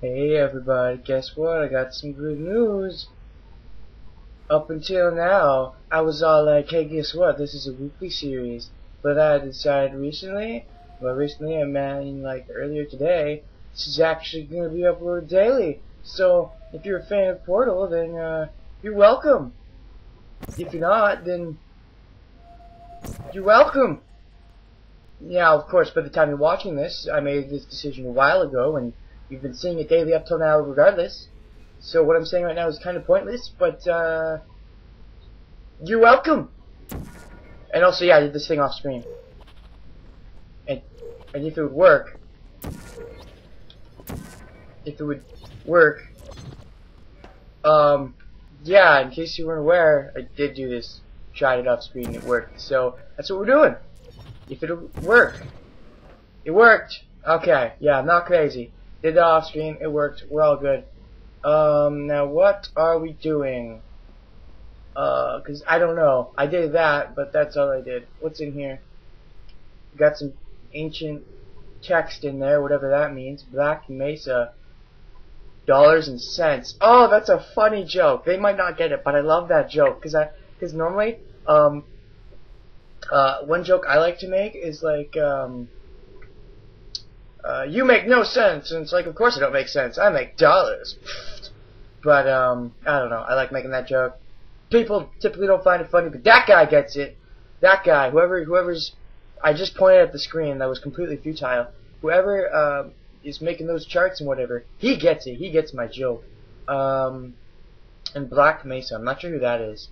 Hey everybody, guess what? I got some good news. Up until now, I was all like, hey, guess what? This is a weekly series. But I decided recently, I mean like earlier today, this is actually going to be uploaded daily. So, if you're a fan of Portal, then you're welcome. If you're not, then you're welcome. Yeah, of course, by the time you're watching this, I made this decision a while ago, and you've been seeing it daily up till now regardless. So what I'm saying right now is kind of pointless, but you're welcome. And also, yeah, I did this thing off screen. And if it would work, yeah, in case you weren't aware, I did do this, tried it off screen, it worked. So that's what we're doing. If it'll work. It worked. Okay, yeah, I'm not crazy. Did it off screen, it worked, we're all good. Now what are we doing? Cause I don't know. I did that, but that's all I did. What's in here? Got some ancient text in there, whatever that means. Black Mesa. Dollars and cents. Oh, that's a funny joke. They might not get it, but I love that joke. Cause normally, one joke I like to make is like, you make no sense, and it's like, of course it don't make sense. I make dollars. But, I don't know. I like making that joke. People typically don't find it funny, but that guy gets it. That guy, whoever's, I just pointed at the screen, that was completely futile. Whoever, is making those charts and whatever, he gets it. He gets my joke. And Black Mesa, I'm not sure who that is.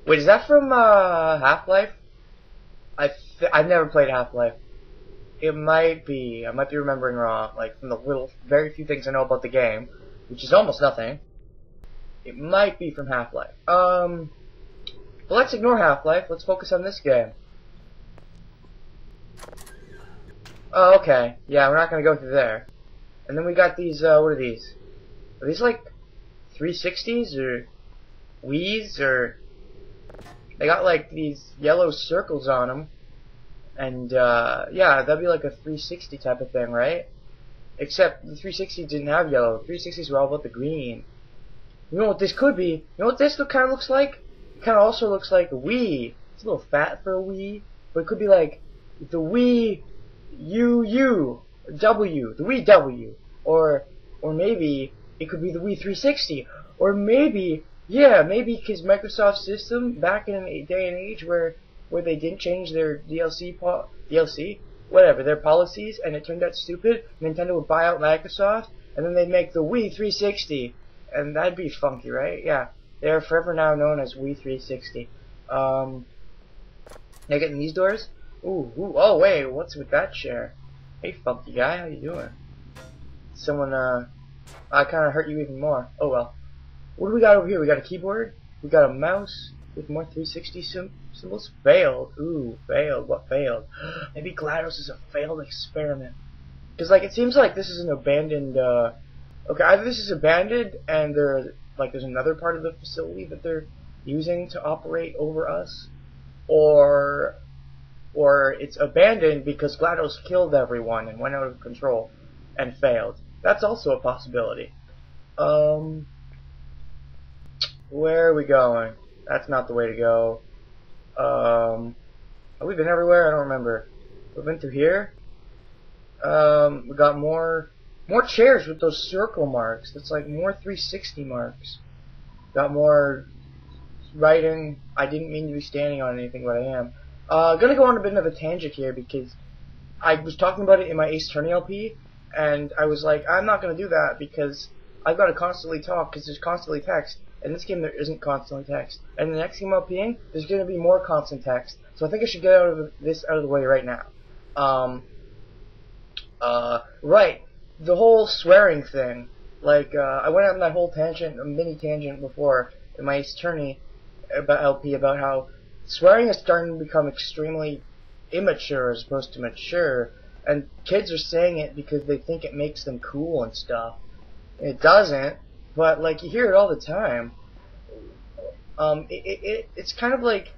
Wait, is that from, Half-Life? I've never played Half-Life. It might be. I might be remembering wrong. Like, from the very few things I know about the game, which is almost nothing. It might be from Half-Life. But let's ignore Half-Life. Let's focus on this game. Oh, okay. Yeah, we're not gonna go through there. And then we got these, what are these? Are these like 360s or Wii's or... They got like these yellow circles on them. And, yeah, that'd be like a 360 type of thing, right? Except the 360 didn't have yellow. 360s were all about the green. You know what this could be? You know what this kind of looks like? It kind of also looks like a Wii. It's a little fat for a Wii, but it could be like the Wii W, the Wii W, or maybe it could be the Wii 360, or maybe, yeah, maybe because Microsoft's system back in a day and age where they didn't change their their policies, and it turned out stupid. Nintendo would buy out Microsoft, and then they'd make the Wii 360. And that'd be funky, right? Yeah. They're forever now known as Wii 360. Can I get in these doors? Ooh, oh wait, what's with that chair? Hey, funky guy, how you doing? Someone, I kinda hurt you even more. Oh well. What do we got over here? We got a keyboard? We got a mouse with more 360 symbols? Failed. Ooh, failed. What failed? Maybe GLaDOS is a failed experiment. Cause like, it seems like this is an abandoned, okay, either this is abandoned and there's another part of the facility that they're using to operate over us, or it's abandoned because GLaDOS killed everyone and went out of control and failed. That's also a possibility. Where are we going? That's not the way to go. Have we been everywhere? I don't remember. We've been through here. We got more chairs with those circle marks. That's like more 360 marks. Got more writing. I didn't mean to be standing on anything, but I am. Gonna go on a bit of a tangent here because I was talking about it in my Ace Attorney LP, and I was like, I'm not gonna do that because I've got to constantly talk because there's constantly text. In this game, there isn't constantly text. And the next game I'm playing, there's gonna be more constant text. So I think I should get this out of the way right now. Right. The whole swearing thing, like, I went on that whole tangent, a mini tangent before in my Ace Attorney LP about how swearing is starting to become extremely immature as opposed to mature, and kids are saying it because they think it makes them cool and stuff. It doesn't, but like you hear it all the time. It's kind of like,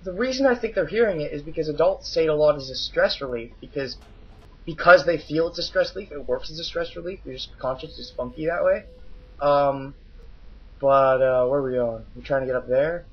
the reason I think they're hearing it is because adults say it a lot as a stress relief, because because they feel it's a stress relief, it works as a stress relief. Your conscience is funky that way. But where are we going? We're trying to get up there.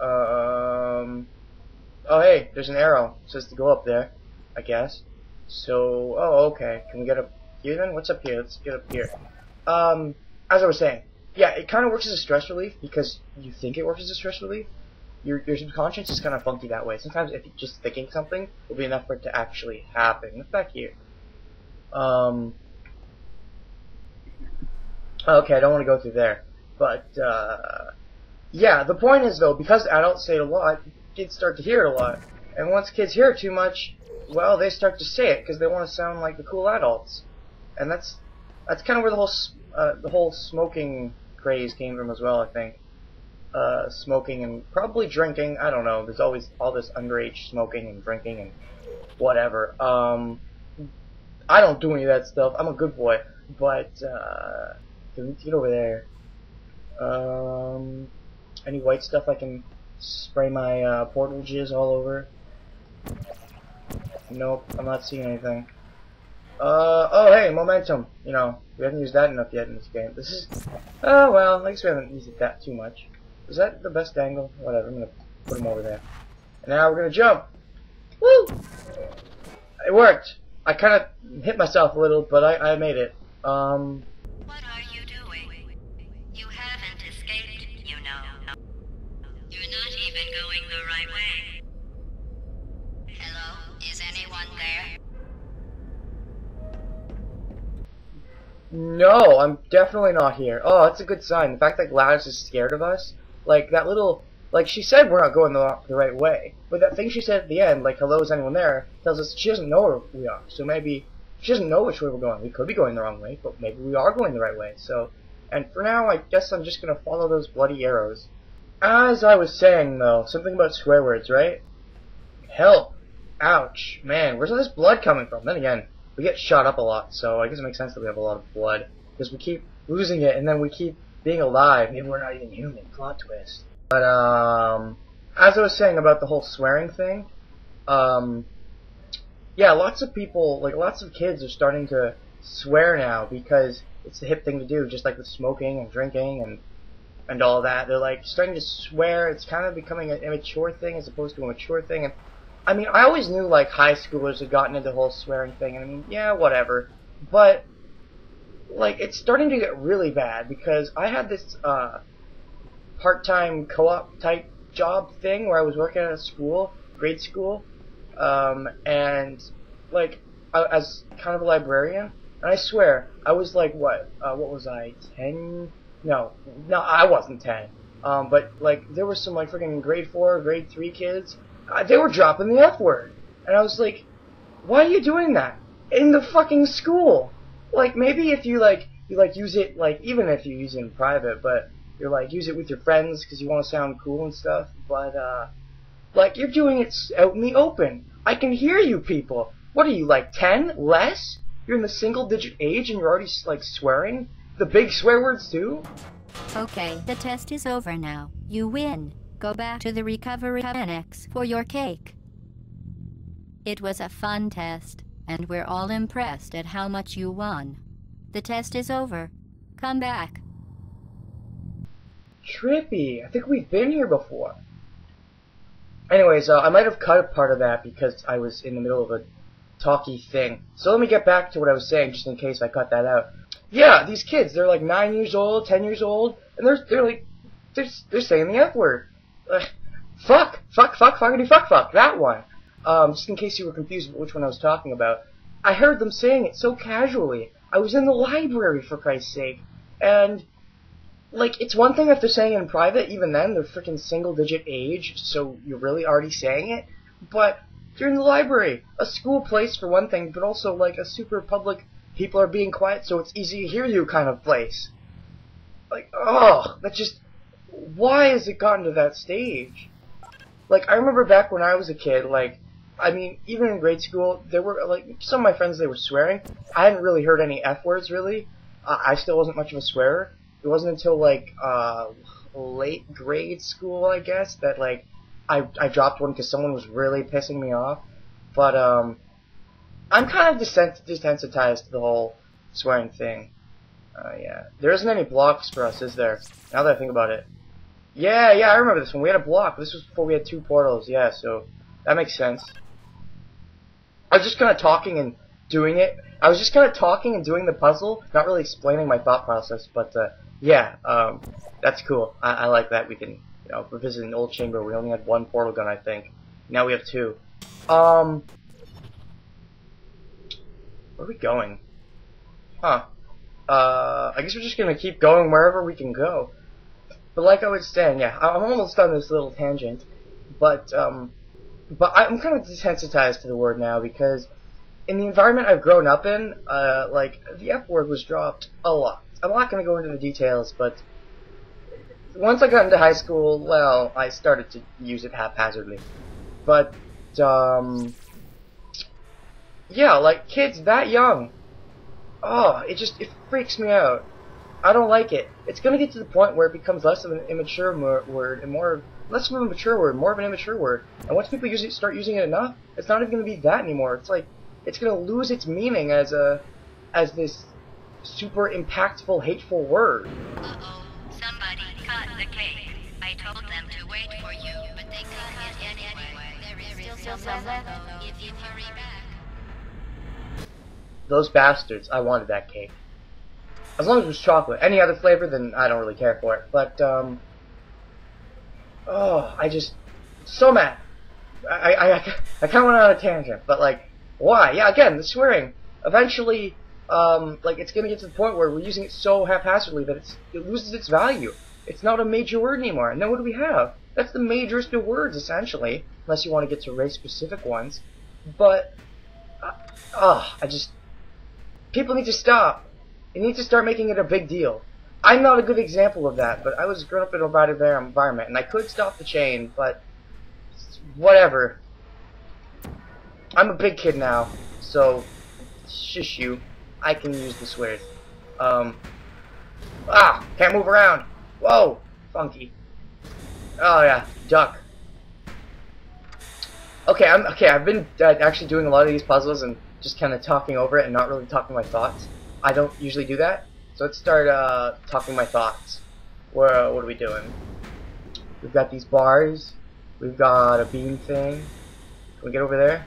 Oh hey, there's an arrow. It says to go up there, I guess. So, oh okay. Can we get up here then? What's up here? Let's get up here. As I was saying, yeah, it kind of works as a stress relief because you think it works as a stress relief. Your subconscious is kind of funky that way. Sometimes if you're just thinking something will be enough for it to actually happen. Look back here. Okay, I don't want to go through there. But, yeah, the point is, though, because adults say it a lot, kids start to hear it a lot. And once kids hear it too much, well, they start to say it because they want to sound like the cool adults. And that's kind of where the whole smoking craze came from as well, I think. Smoking and probably drinking, I don't know. There's always all this underage smoking and drinking and whatever. I don't do any of that stuff. I'm a good boy. But, let's get over there. Any white stuff I can spray my portal jizz all over? Nope, I'm not seeing anything. Oh hey, momentum. You know, we haven't used that enough yet in this game. This is, oh well, I guess we haven't used it that too much. Is that the best angle? Whatever, I'm gonna put him over there. And now we're gonna jump! Woo! It worked! I kinda hit myself a little, but I made it. What are you doing? You haven't escaped, you know. You're not even going the right way. Hello? Is anyone there? No, I'm definitely not here. Oh, that's a good sign. The fact that Gladys is scared of us, like that little, like she said we're not going the right way, but that thing she said at the end, like hello, is anyone there, tells us she doesn't know where we are. So maybe she doesn't know which way we're going. We could be going the wrong way, but maybe we are going the right way. So, and for now, I guess I'm just gonna follow those bloody arrows. As I was saying though, something about swear words, right? Help! Ouch! Man, where's all this blood coming from? Then again, we get shot up a lot, so I guess it makes sense that we have a lot of blood. Because we keep losing it, and then we keep being alive. Maybe we're not even human. Plot twist. But, as I was saying about the whole swearing thing, yeah, lots of people, like, lots of kids are starting to swear now because it's the hip thing to do, just like with smoking and drinking and all that. They're, like, starting to swear. It's kind of becoming an immature thing as opposed to a mature thing, and I mean, I always knew, like, high schoolers had gotten into the whole swearing thing, and I mean, yeah, whatever. But, like, it's starting to get really bad, because I had this, part-time co-op type job thing where I was working at a school, grade school, and, like, as kind of a librarian, and I swear, I was like, what was I, 10? No, I wasn't 10. But, like, there were some, like, freaking grade 4, grade 3 kids. They were dropping the F word. And I was like, why are you doing that? In the fucking school? Like, maybe if you use it, like, even if you use it in private, but you're, like, use it with your friends because you want to sound cool and stuff. But, like, you're doing it out in the open. I can hear you people. What are you, like, 10? Less? You're in the single-digit age and you're already, like, swearing? The big swear words, too? Okay, the test is over now. You win. Go back to the recovery annex for your cake. It was a fun test, and we're all impressed at how much you won. The test is over. Come back. Trippy. I think we've been here before. Anyways, I might have cut a part of that because I was in the middle of a talky thing. So let me get back to what I was saying, just in case I cut that out. Yeah, these kids, they're like 9 years old, 10 years old, and they're saying the F word. Fuck, fuckity fuck, that one. Just in case you were confused about which one I was talking about. I heard them saying it so casually. I was in the library, for Christ's sake. And, like, it's one thing if they're saying it in private, even then, they're freaking single-digit age, so you're really already saying it. But, you're in the library, a school place for one thing, but also, like, a super public, people are being quiet so it's easy to hear you kind of place. Like, oh, that just... Why has it gotten to that stage? Like, I remember back when I was a kid, like, I mean, even in grade school, there were, like, some of my friends, they were swearing. I hadn't really heard any F words, really. I still wasn't much of a swearer. It wasn't until, like, late grade school, I guess, that, like, I dropped one because someone was really pissing me off. But, I'm kind of desensitized to the whole swearing thing. Yeah. There isn't any blocks for us, is there? Now that I think about it. Yeah, I remember this one. We had a block. This was before we had 2 portals. Yeah, so that makes sense. I was just kind of talking and doing it. I was just kind of talking and doing the puzzle, not really explaining my thought process. But yeah, that's cool. I like that. We can, you know, revisit an old chamber. We only had 1 portal gun, I think. Now we have 2. Where are we going? Huh. I guess we're just gonna keep going wherever we can go. But like I was saying, yeah, I'm almost done this little tangent, but I'm kind of desensitized to the word now because in the environment I've grown up in, like, the F word was dropped a lot. I'm not gonna go into the details, but once I got into high school, well, I started to use it haphazardly. But, yeah, like, kids that young, oh, it freaks me out. I don't like it. It's gonna get to the point where it becomes less of an immature word and less of a mature word, more of an immature word. And once people start using it enough, it's not even gonna be that anymore. It's like, it's gonna lose its meaning as this super impactful, hateful word. Uh-oh, somebody cut the cake. I told them to wait for you, but they cut it anyway. There is still some left, though, if you hurry back. Those bastards, I wanted that cake. As long as it was chocolate. Any other flavor, then I don't really care for it. But, oh, so mad. I kind of went on a tangent, but, like, why? Yeah, again, the swearing. Eventually, like, it's gonna get to the point where we're using it so haphazardly that it loses its value. It's not a major word anymore. And then what do we have? That's the majorest of words, essentially. Unless you want to get to race-specific ones. But, people need to stop. They need to start making it a big deal. I'm not a good example of that, but I was grown up in a bad environment, and I could stop the chain, but whatever. I'm a big kid now, so shush you. I can use the swears. Can't move around. Whoa, funky. Oh yeah, duck. Okay, I've been actually doing a lot of these puzzles and just kind of talking over it and not really talking my thoughts. I don't usually do that, so let's start talking my thoughts. What are we doing? We've got these bars. We've got a beam thing. Can we get over there?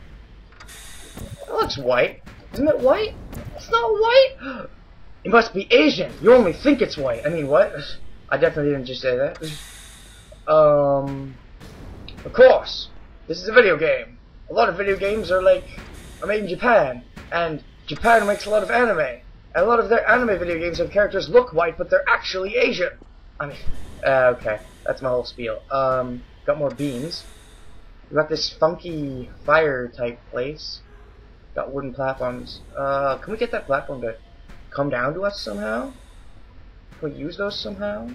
That looks white. Isn't it white? It's not white! It must be Asian. You only think it's white. I mean, what? I definitely didn't just say that. Of course. This is a video game. A lot of video games are made in Japan. And Japan makes a lot of anime. And a lot of their anime video games have characters look white, but they're actually Asian. I mean, okay. That's my whole spiel. Got more beams. We got this funky fire type place. Got wooden platforms. Can we get that platform to come down to us somehow? Can we use those somehow?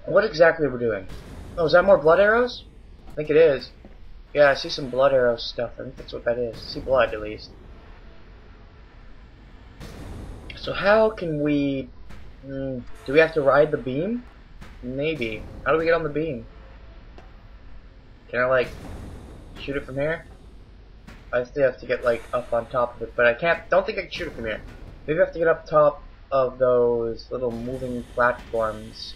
What exactly are we doing? Oh, is that more blood arrows? I think it is. Yeah, I see some blood arrow stuff. I think that's what that is. I see blood, at least. So how can we... do we have to ride the beam? Maybe. How do we get on the beam? Can I, shoot it from here? I still have to get, up on top of it, but I don't think I can shoot it from here. Maybe I have to get up top of those little moving platforms.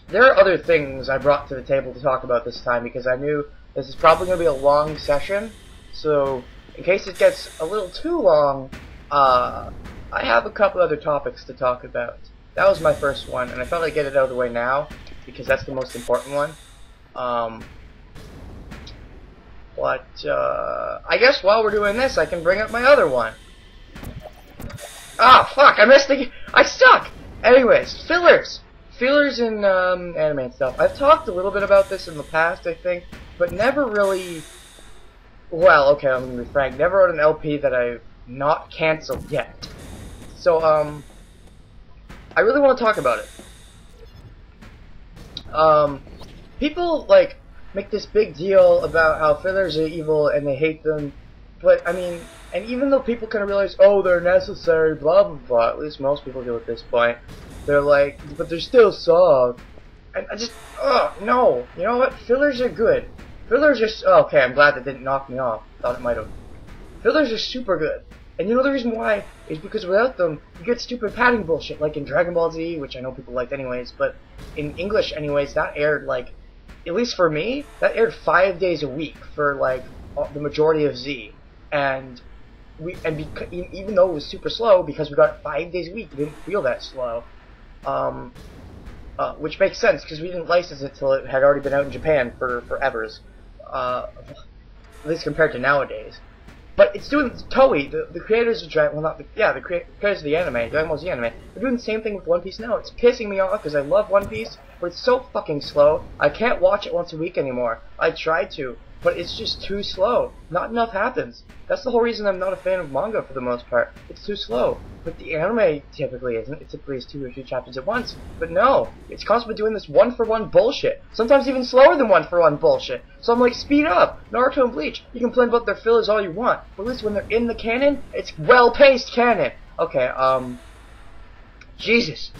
There are other things I brought to the table to talk about this time because I knew this is probably going to be a long session. So, in case it gets a little too long, I have a couple other topics to talk about. That was my first one, and I thought I'd get it out of the way now because that's the most important one. I guess while we're doing this, I can bring up my other one. Ah, fuck! I suck! Anyways, fillers! Fillers in anime and stuff. I've talked a little bit about this in the past, I think, but never really... Well, okay, I'm gonna be frank. Never wrote an LP that I've not canceled yet. So, I really want to talk about it. People, make this big deal about how fillers are evil and they hate them, but, I mean, and even though people kind of realize, oh, they're necessary, blah, blah, blah, at least most people do at this point, they're but they're still soft. And I just, no. You know what? Fillers are good. Fillers just okay. I'm glad that didn't knock me off. Thought it might have. Fillers are super good, and you know the reason why is because without them, you get stupid padding bullshit like in Dragon Ball Z, which I know people liked anyways. But in English, anyways, that aired like, at least for me, that aired 5 days a week for like the majority of Z, and even though it was super slow, because we got it 5 days a week, it didn't feel that slow. Which makes sense because we didn't license it till it had already been out in Japan for evers, at least compared to nowadays. But it's doing Toei, the creators of Dragon, well not the creators of the anime, Dragon Ball Z anime. They're doing the same thing with One Piece now. It's pissing me off because I love One Piece, but it's so fucking slow. I can't watch it once a week anymore. I tried to, but it's just too slow. Not enough happens. That's the whole reason I'm not a fan of manga for the most part. It's too slow. But the anime typically isn't. It typically is 2 or 3 chapters at once. But no, it's constantly doing this one-for-one bullshit. Sometimes even slower than one-for-one bullshit. So I'm like, speed up. Naruto and Bleach, you can complain about their fillers all you want, but at least when they're in the canon, it's well-paced canon. Okay, Jesus.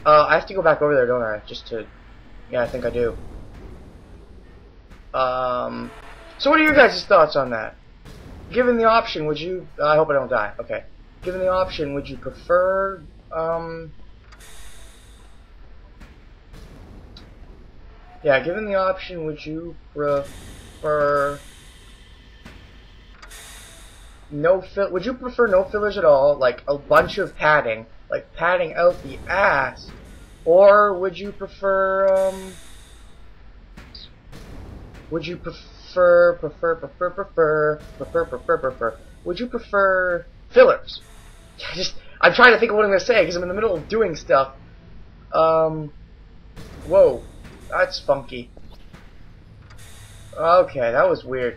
I have to go back over there, don't I? Just to, yeah, I think I do. So what are your guys' thoughts on that? Given the option, would you, I hope I don't die, okay. Given the option, would you prefer, yeah, given the option, would you prefer would you prefer no fillers at all, like a bunch of padding, like padding out the ass, or would you prefer, would you prefer fillers? I'm trying to think of what I'm gonna say because I'm in the middle of doing stuff. Whoa, that's funky. Okay, that was weird.